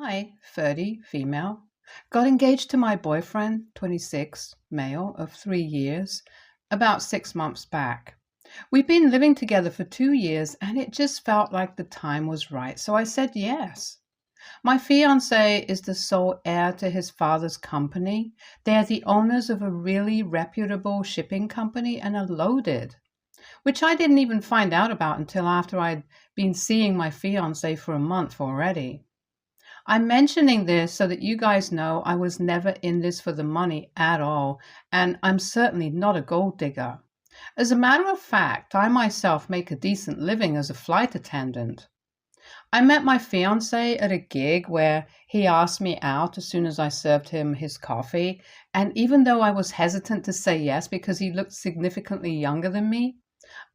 I, 30, female, got engaged to my boyfriend, 26, male, of 3 years, about 6 months back. We've been living together for 2 years and it just felt like the time was right, so I said yes. My fiance is the sole heir to his father's company. They're the owners of a really reputable shipping company and are loaded, which I didn't even find out about until after I'd been seeing my fiance for a month already. I'm mentioning this so that you guys know I was never in this for the money at all, and I'm certainly not a gold digger. As a matter of fact, I myself make a decent living as a flight attendant. I met my fiance at a gig where he asked me out as soon as I served him his coffee, and even though I was hesitant to say yes because he looked significantly younger than me,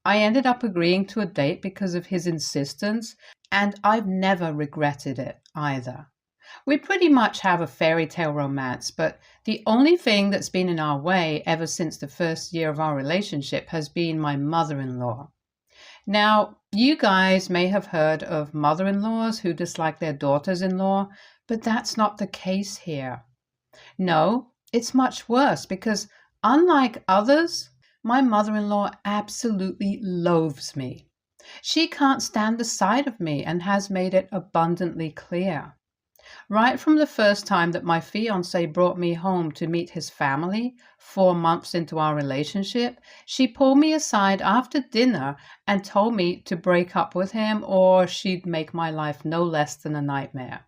I ended up agreeing to a date because of his insistence, and I've never regretted it either. We pretty much have a fairy tale romance, but the only thing that's been in our way ever since the first year of our relationship has been my mother-in-law. Now, you guys may have heard of mother-in-laws who dislike their daughters-in-law, but that's not the case here. No, it's much worse because, unlike others, my mother-in-law absolutely loathes me. She can't stand the sight of me and has made it abundantly clear. Right from the first time that my fiancé brought me home to meet his family, 4 months into our relationship, she pulled me aside after dinner and told me to break up with him or she'd make my life no less than a nightmare.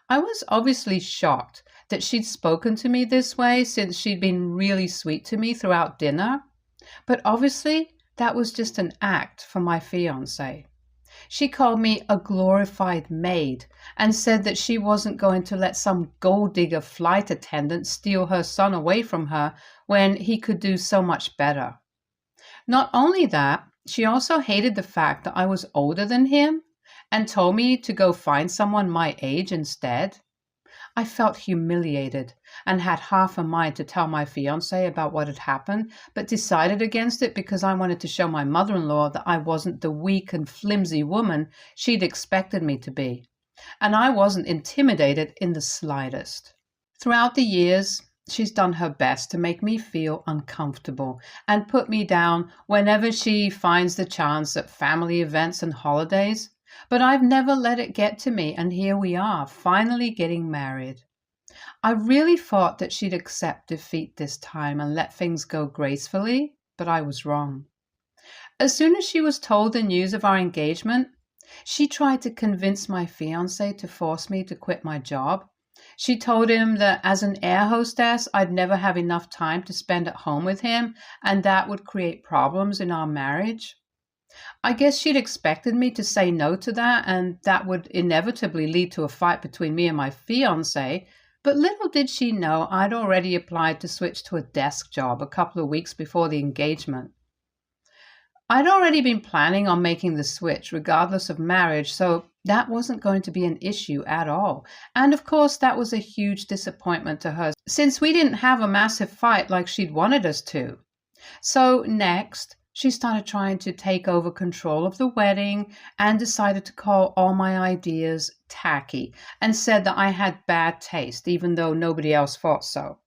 I was obviously shocked that she'd spoken to me this way since she'd been really sweet to me throughout dinner, but obviously that was just an act for my fiancé. She called me a glorified maid and said that she wasn't going to let some gold digger flight attendant steal her son away from her when he could do so much better. Not only that, she also hated the fact that I was older than him and told me to go find someone my age instead. I felt humiliated and had half a mind to tell my fiancé about what had happened, but decided against it because I wanted to show my mother-in-law that I wasn't the weak and flimsy woman she'd expected me to be, and I wasn't intimidated in the slightest. Throughout the years, she's done her best to make me feel uncomfortable and put me down whenever she finds the chance at family events and holidays. But I've never let it get to me, and here we are, finally getting married. I really thought that she'd accept defeat this time and let things go gracefully, but I was wrong. As soon as she was told the news of our engagement, she tried to convince my fiancé to force me to quit my job. She told him that as an air hostess, I'd never have enough time to spend at home with him, and that would create problems in our marriage. I guess she'd expected me to say no to that, and that would inevitably lead to a fight between me and my fiancé, but little did she know I'd already applied to switch to a desk job a couple of weeks before the engagement. I'd already been planning on making the switch regardless of marriage, so that wasn't going to be an issue at all. And of course, that was a huge disappointment to her, since we didn't have a massive fight like she'd wanted us to. So next, she started trying to take over control of the wedding and decided to call all my ideas tacky and said that I had bad taste, even though nobody else thought so.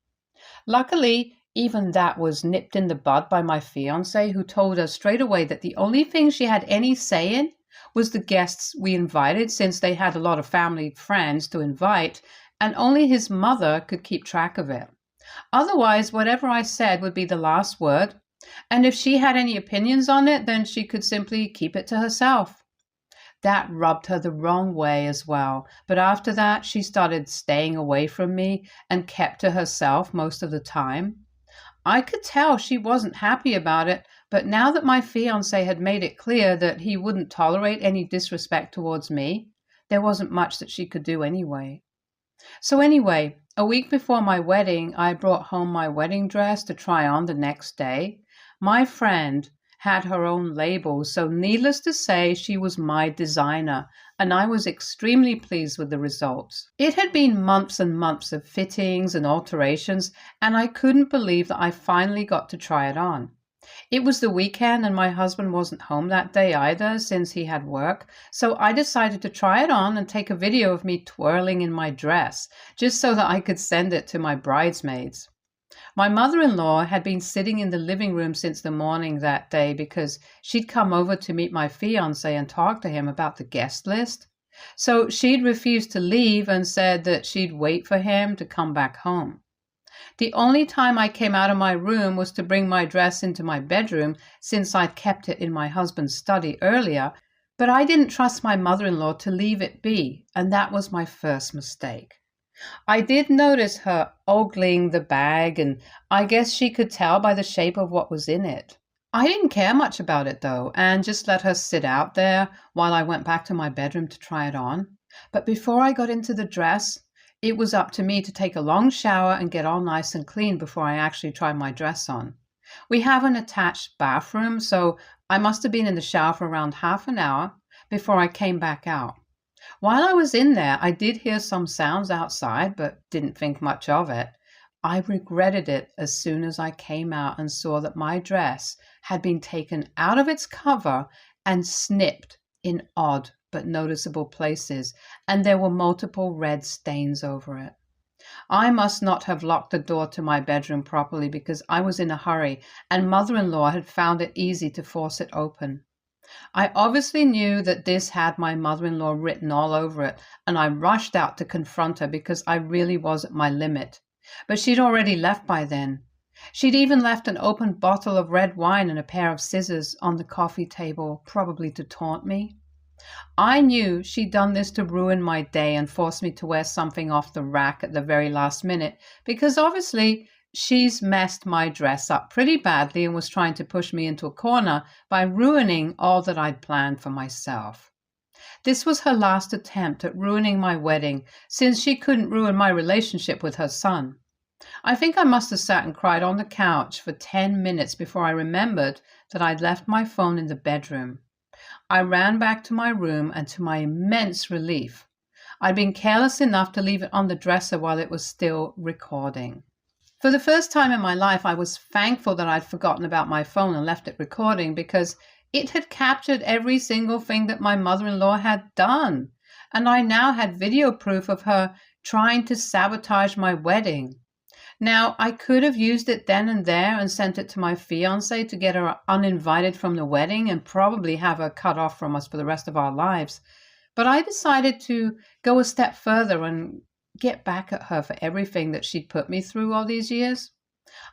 Luckily, even that was nipped in the bud by my fiancé, who told us straight away that the only thing she had any say in was the guests we invited, since they had a lot of family friends to invite, and only his mother could keep track of it. Otherwise, whatever I said would be the last word, and if she had any opinions on it, then she could simply keep it to herself. That rubbed her the wrong way as well, but after that she started staying away from me and kept to herself most of the time. I could tell she wasn't happy about it, but now that my fiancé had made it clear that he wouldn't tolerate any disrespect towards me, there wasn't much that she could do anyway. So anyway, a week before my wedding, I brought home my wedding dress to try on the next day. My friend had her own label, so needless to say, she was my designer, and I was extremely pleased with the results. It had been months and months of fittings and alterations, and I couldn't believe that I finally got to try it on. It was the weekend and my husband wasn't home that day either since he had work, so I decided to try it on and take a video of me twirling in my dress, just so that I could send it to my bridesmaids. My mother-in-law had been sitting in the living room since the morning that day because she'd come over to meet my fiancé and talk to him about the guest list. So she'd refused to leave and said that she'd wait for him to come back home. The only time I came out of my room was to bring my dress into my bedroom since I'd kept it in my husband's study earlier, but I didn't trust my mother-in-law to leave it be, and that was my first mistake. I did notice her ogling the bag, and I guess she could tell by the shape of what was in it. I didn't care much about it though, and just let her sit out there while I went back to my bedroom to try it on. But before I got into the dress, it was up to me to take a long shower and get all nice and clean before I actually tried my dress on. We have an attached bathroom, so I must have been in the shower for around half an hour before I came back out. While I was in there, I did hear some sounds outside, but didn't think much of it. I regretted it as soon as I came out and saw that my dress had been taken out of its cover and snipped in odd but noticeable places, and there were multiple red stains over it. I must not have locked the door to my bedroom properly because I was in a hurry, and mother-in-law had found it easy to force it open. I obviously knew that this had my mother-in-law written all over it, and I rushed out to confront her because I really was at my limit. But she'd already left by then. She'd even left an open bottle of red wine and a pair of scissors on the coffee table, probably to taunt me. I knew she'd done this to ruin my day and force me to wear something off the rack at the very last minute, because obviously she's messed my dress up pretty badly and was trying to push me into a corner by ruining all that I'd planned for myself. This was her last attempt at ruining my wedding, since she couldn't ruin my relationship with her son. I think I must have sat and cried on the couch for 10 minutes before I remembered that I'd left my phone in the bedroom. I ran back to my room, and to my immense relief, I'd been careless enough to leave it on the dresser while it was still recording. For the first time in my life, I was thankful that I'd forgotten about my phone and left it recording, because it had captured every single thing that my mother-in-law had done, and I now had video proof of her trying to sabotage my wedding. Now, I could have used it then and there and sent it to my fiancé to get her uninvited from the wedding and probably have her cut off from us for the rest of our lives. But I decided to go a step further and get back at her for everything that she'd put me through all these years.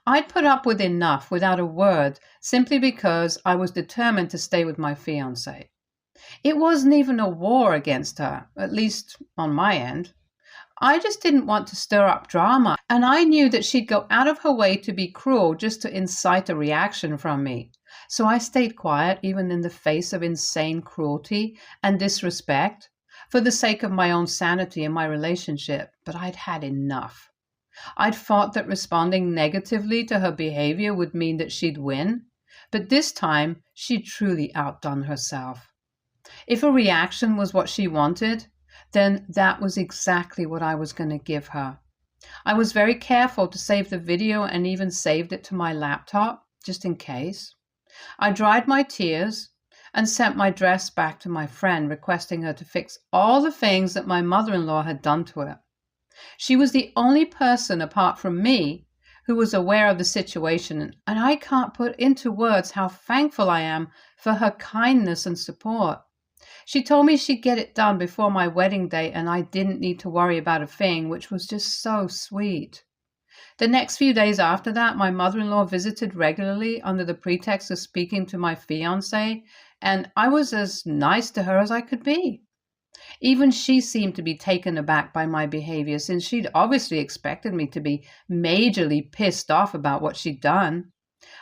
I'd put up with enough without a word simply because I was determined to stay with my fiancé. It wasn't even a war against her, at least on my end. I just didn't want to stir up drama, and I knew that she'd go out of her way to be cruel just to incite a reaction from me. So I stayed quiet even in the face of insane cruelty and disrespect for the sake of my own sanity and my relationship, but I'd had enough. I'd thought that responding negatively to her behavior would mean that she'd win, but this time she'd truly outdone herself. If a reaction was what she wanted, then that was exactly what I was going to give her. I was very careful to save the video and even saved it to my laptop, just in case. I dried my tears and sent my dress back to my friend, requesting her to fix all the things that my mother-in-law had done to it. She was the only person apart from me who was aware of the situation, and I can't put into words how thankful I am for her kindness and support. She told me she'd get it done before my wedding day and I didn't need to worry about a thing, which was just so sweet. The next few days after that, my mother-in-law visited regularly under the pretext of speaking to my fiancé, and I was as nice to her as I could be. Even she seemed to be taken aback by my behavior, since she'd obviously expected me to be majorly pissed off about what she'd done.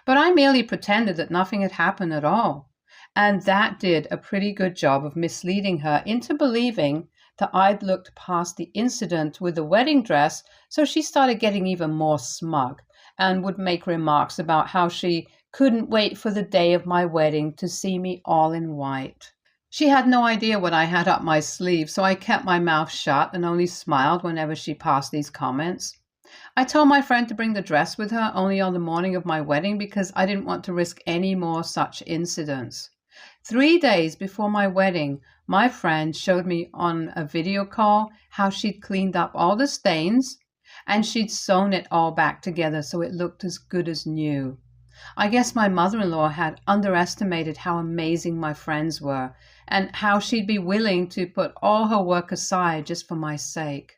But I merely pretended that nothing had happened at all. And that did a pretty good job of misleading her into believing that I'd looked past the incident with the wedding dress, so she started getting even more smug and would make remarks about how she couldn't wait for the day of my wedding to see me all in white. She had no idea what I had up my sleeve, so I kept my mouth shut and only smiled whenever she passed these comments. I told my friend to bring the dress with her only on the morning of my wedding because I didn't want to risk any more such incidents. 3 days before my wedding, my friend showed me on a video call how she'd cleaned up all the stains and she'd sewn it all back together so it looked as good as new. I guess my mother-in-law had underestimated how amazing my friends were and how she'd be willing to put all her work aside just for my sake.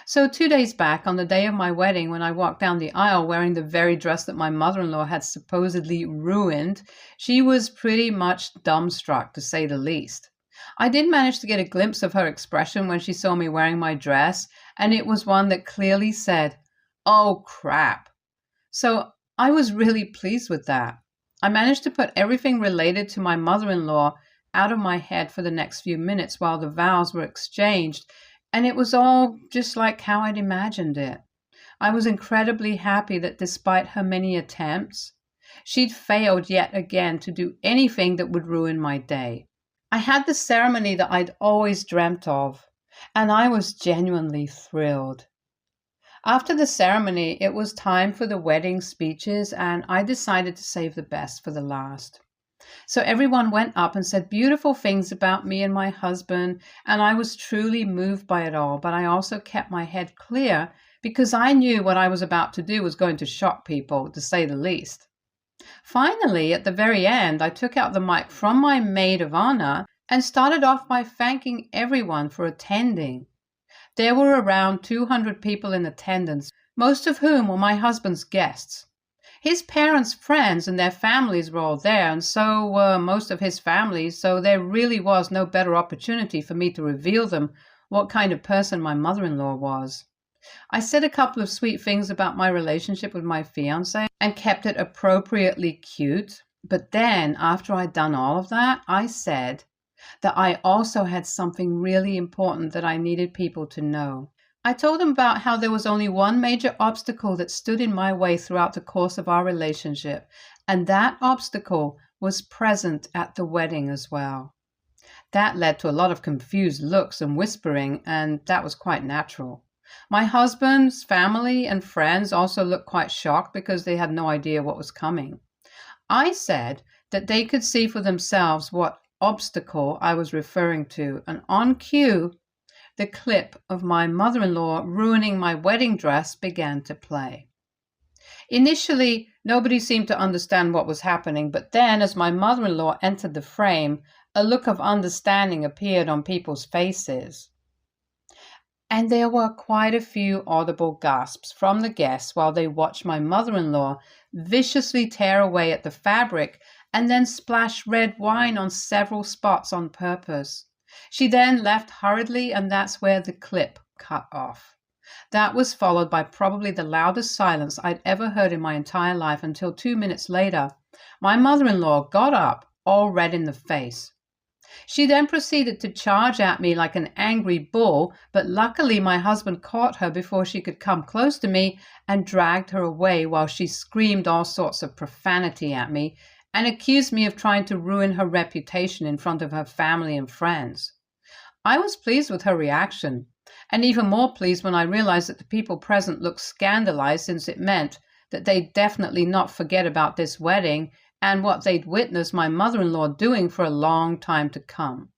So 2 days back, on the day of my wedding, when I walked down the aisle wearing the very dress that my mother-in-law had supposedly ruined, she was pretty much dumbstruck, to say the least. I did manage to get a glimpse of her expression when she saw me wearing my dress, and it was one that clearly said, "Oh crap." So I was really pleased with that. I managed to put everything related to my mother-in-law out of my head for the next few minutes while the vows were exchanged, and it was all just like how I'd imagined it. I was incredibly happy that despite her many attempts, she'd failed yet again to do anything that would ruin my day. I had the ceremony that I'd always dreamt of, and I was genuinely thrilled. After the ceremony, it was time for the wedding speeches, and I decided to save the best for the last. So everyone went up and said beautiful things about me and my husband, and I was truly moved by it all, but I also kept my head clear because I knew what I was about to do was going to shock people, to say the least. Finally, at the very end, I took out the mic from my maid of honor and started off by thanking everyone for attending. There were around 200 people in attendance, most of whom were my husband's guests. His parents' friends and their families were all there, and so were most of his family, so there really was no better opportunity for me to reveal them what kind of person my mother-in-law was. I said a couple of sweet things about my relationship with my fiancé and kept it appropriately cute, but then, after I'd done all of that, I said that I also had something really important that I needed people to know. I told them about how there was only one major obstacle that stood in my way throughout the course of our relationship, and that obstacle was present at the wedding as well. That led to a lot of confused looks and whispering, and that was quite natural. My husband's family and friends also looked quite shocked because they had no idea what was coming. I said that they could see for themselves what obstacle I was referring to, and on cue, the clip of my mother-in-law ruining my wedding dress began to play. Initially, nobody seemed to understand what was happening, but then, as my mother-in-law entered the frame, a look of understanding appeared on people's faces. And there were quite a few audible gasps from the guests while they watched my mother-in-law viciously tear away at the fabric and then splash red wine on several spots on purpose. She then left hurriedly, and that's where the clip cut off. That was followed by probably the loudest silence I'd ever heard in my entire life until 2 minutes later, my mother-in-law got up, all red in the face. She then proceeded to charge at me like an angry bull, but luckily my husband caught her before she could come close to me and dragged her away while she screamed all sorts of profanity at me and accused me of trying to ruin her reputation in front of her family and friends. I was pleased with her reaction, and even more pleased when I realized that the people present looked scandalized, since it meant that they'd definitely not forget about this wedding and what they'd witnessed my mother-in-law doing for a long time to come.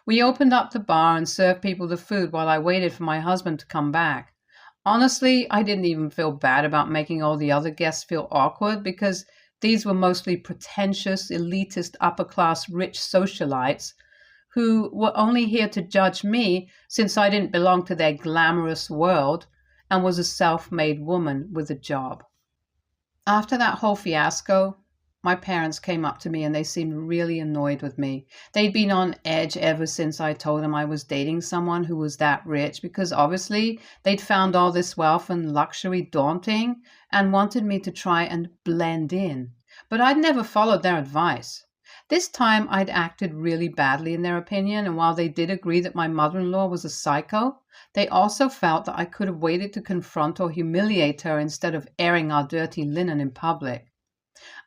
We opened up the bar and served people the food while I waited for my husband to come back. Honestly, I didn't even feel bad about making all the other guests feel awkward, because these were mostly pretentious, elitist, upper-class, rich socialites who were only here to judge me since I didn't belong to their glamorous world and was a self-made woman with a job. After that whole fiasco, my parents came up to me and they seemed really annoyed with me. They'd been on edge ever since I told them I was dating someone who was that rich, because obviously they'd found all this wealth and luxury daunting and wanted me to try and blend in. But I'd never followed their advice. This time I'd acted really badly in their opinion, and while they did agree that my mother-in-law was a psycho, they also felt that I could have waited to confront or humiliate her instead of airing our dirty linen in public.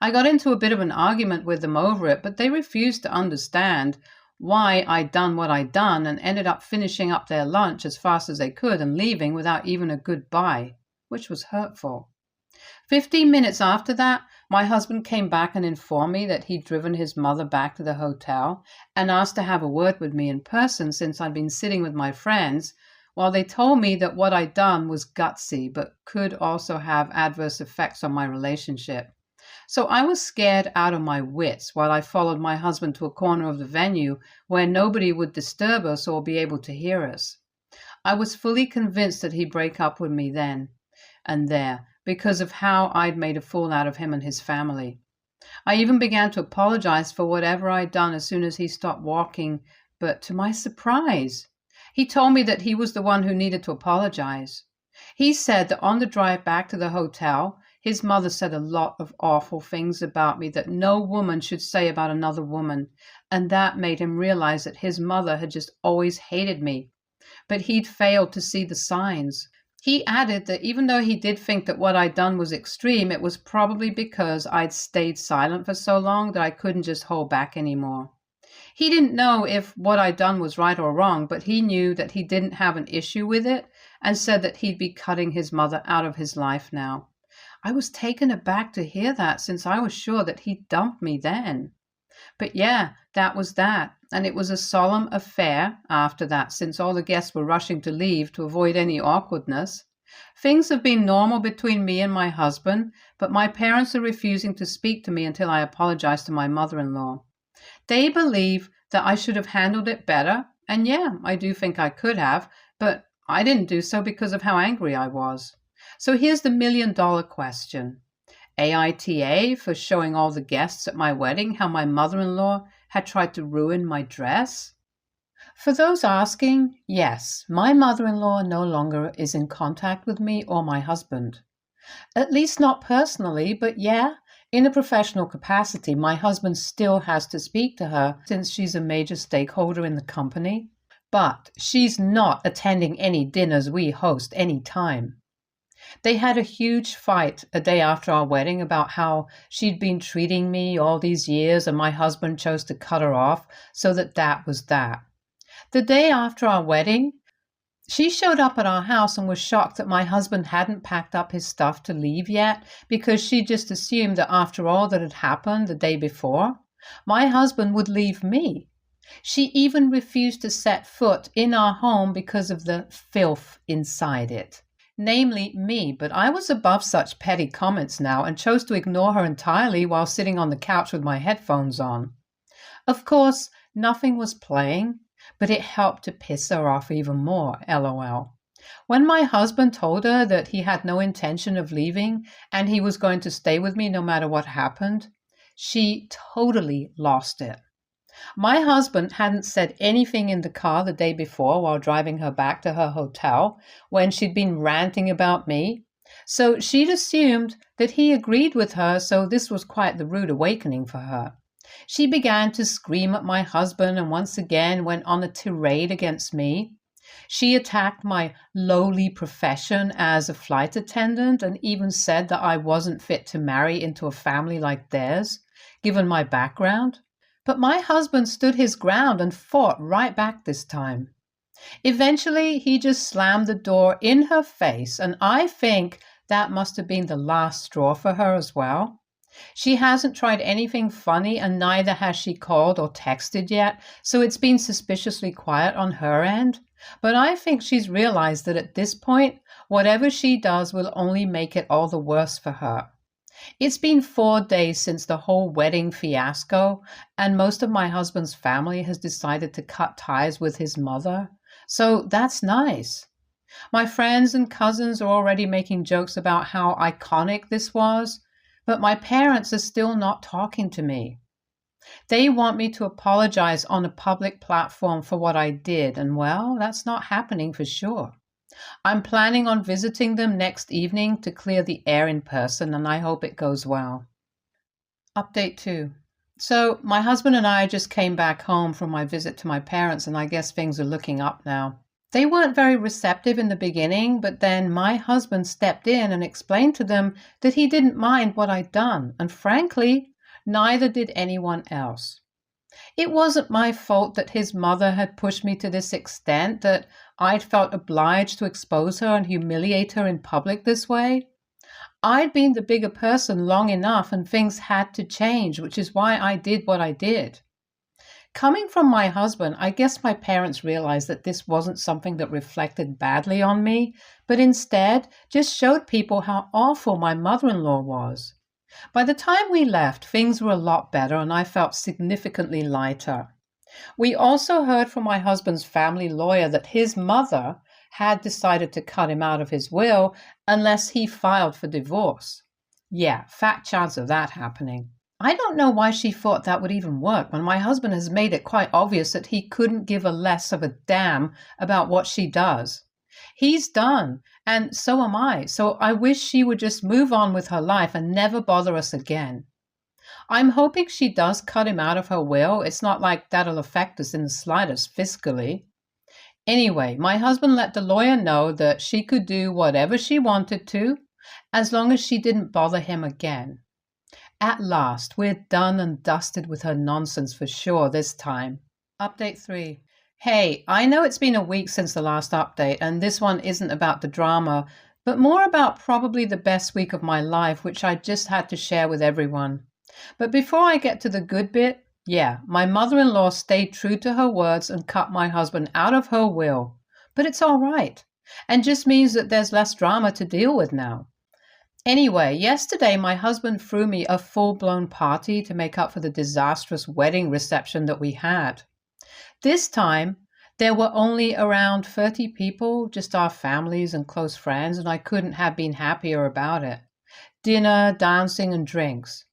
I got into a bit of an argument with them over it, but they refused to understand why I'd done what I'd done, and ended up finishing up their lunch as fast as they could and leaving without even a goodbye, which was hurtful. 15 minutes after that, my husband came back and informed me that he'd driven his mother back to the hotel and asked to have a word with me in person since I'd been sitting with my friends, while they told me that what I'd done was gutsy but could also have adverse effects on my relationship. So I was scared out of my wits while I followed my husband to a corner of the venue where nobody would disturb us or be able to hear us. I was fully convinced that he'd break up with me then and there because of how I'd made a fool out of him and his family. I even began to apologize for whatever I'd done as soon as he stopped walking, but to my surprise, he told me that he was the one who needed to apologize. He said that on the drive back to the hotel, his mother said a lot of awful things about me that no woman should say about another woman, and that made him realize that his mother had just always hated me, but he'd failed to see the signs. He added that even though he did think that what I'd done was extreme, it was probably because I'd stayed silent for so long that I couldn't just hold back anymore. He didn't know if what I'd done was right or wrong, but he knew that he didn't have an issue with it and said that he'd be cutting his mother out of his life now. I was taken aback to hear that since I was sure that he'd dumped me then. But yeah, that was that, and it was a solemn affair after that since all the guests were rushing to leave to avoid any awkwardness. Things have been normal between me and my husband, but my parents are refusing to speak to me until I apologize to my mother-in-law. They believe that I should have handled it better, and yeah, I do think I could have, but I didn't do so because of how angry I was. So here's the million-dollar question. AITA for showing all the guests at my wedding how my mother-in-law had tried to ruin my dress? For those asking, yes, my mother-in-law no longer is in contact with me or my husband. At least not personally, but yeah, in a professional capacity, my husband still has to speak to her since she's a major stakeholder in the company. But she's not attending any dinners we host any time. They had a huge fight a day after our wedding about how she'd been treating me all these years and my husband chose to cut her off, so that was that. The day after our wedding, she showed up at our house and was shocked that my husband hadn't packed up his stuff to leave yet because she just assumed that after all that had happened the day before, my husband would leave me. She even refused to set foot in our home because of the filth inside it. Namely me, but I was above such petty comments now and chose to ignore her entirely while sitting on the couch with my headphones on. Of course, nothing was playing, but it helped to piss her off even more, LOL. When my husband told her that he had no intention of leaving and he was going to stay with me no matter what happened, she totally lost it. My husband hadn't said anything in the car the day before while driving her back to her hotel when she'd been ranting about me, so she'd assumed that he agreed with her, so this was quite the rude awakening for her. She began to scream at my husband and once again went on a tirade against me. She attacked my lowly profession as a flight attendant and even said that I wasn't fit to marry into a family like theirs, given my background. But my husband stood his ground and fought right back this time. Eventually, he just slammed the door in her face, and I think that must have been the last straw for her as well. She hasn't tried anything funny, and neither has she called or texted yet, so it's been suspiciously quiet on her end. But I think she's realized that at this point, whatever she does will only make it all the worse for her. It's been 4 days since the whole wedding fiasco, and most of my husband's family has decided to cut ties with his mother. So that's nice. My friends and cousins are already making jokes about how iconic this was, but my parents are still not talking to me. They want me to apologize on a public platform for what I did, and well, that's not happening for sure. I'm planning on visiting them next evening to clear the air in person, and I hope it goes well. Update 2. So, my husband and I just came back home from my visit to my parents, and I guess things are looking up now. They weren't very receptive in the beginning, but then my husband stepped in and explained to them that he didn't mind what I'd done, and frankly, neither did anyone else. It wasn't my fault that his mother had pushed me to this extent, that I'd felt obliged to expose her and humiliate her in public this way. I'd been the bigger person long enough and things had to change, which is why I did what I did. Coming from my husband, I guess my parents realized that this wasn't something that reflected badly on me, but instead just showed people how awful my mother in law was. By the time we left, things were a lot better and I felt significantly lighter. We also heard from my husband's family lawyer that his mother had decided to cut him out of his will unless he filed for divorce. Yeah, fat chance of that happening. I don't know why she thought that would even work when my husband has made it quite obvious that he couldn't give a less of a damn about what she does. He's done, and so am I, so I wish she would just move on with her life and never bother us again. I'm hoping she does cut him out of her will. It's not like that'll affect us in the slightest fiscally. Anyway, my husband let the lawyer know that she could do whatever she wanted to, as long as she didn't bother him again. At last, we're done and dusted with her nonsense for sure this time. Update 3. Hey, I know it's been a week since the last update, and this one isn't about the drama, but more about probably the best week of my life, which I just had to share with everyone. But before I get to the good bit, yeah, my mother-in-law stayed true to her words and cut my husband out of her will. But it's all right, and just means that there's less drama to deal with now. Anyway, yesterday my husband threw me a full-blown party to make up for the disastrous wedding reception that we had. This time, there were only around 30 people, just our families and close friends, and I couldn't have been happier about it. Dinner, dancing, and drinks.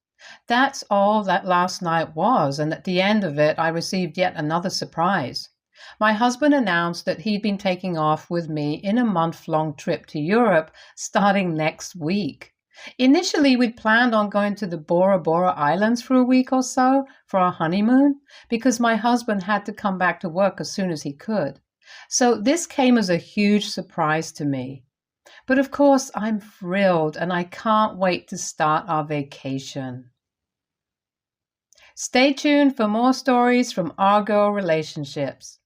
That's all that last night was, and at the end of it, I received yet another surprise. My husband announced that he'd been taking off with me in a month-long trip to Europe starting next week. Initially, we'd planned on going to the Bora Bora Islands for a week or so for our honeymoon because my husband had to come back to work as soon as he could. So this came as a huge surprise to me. But of course, I'm thrilled and I can't wait to start our vacation. Stay tuned for more stories from our girl relationships.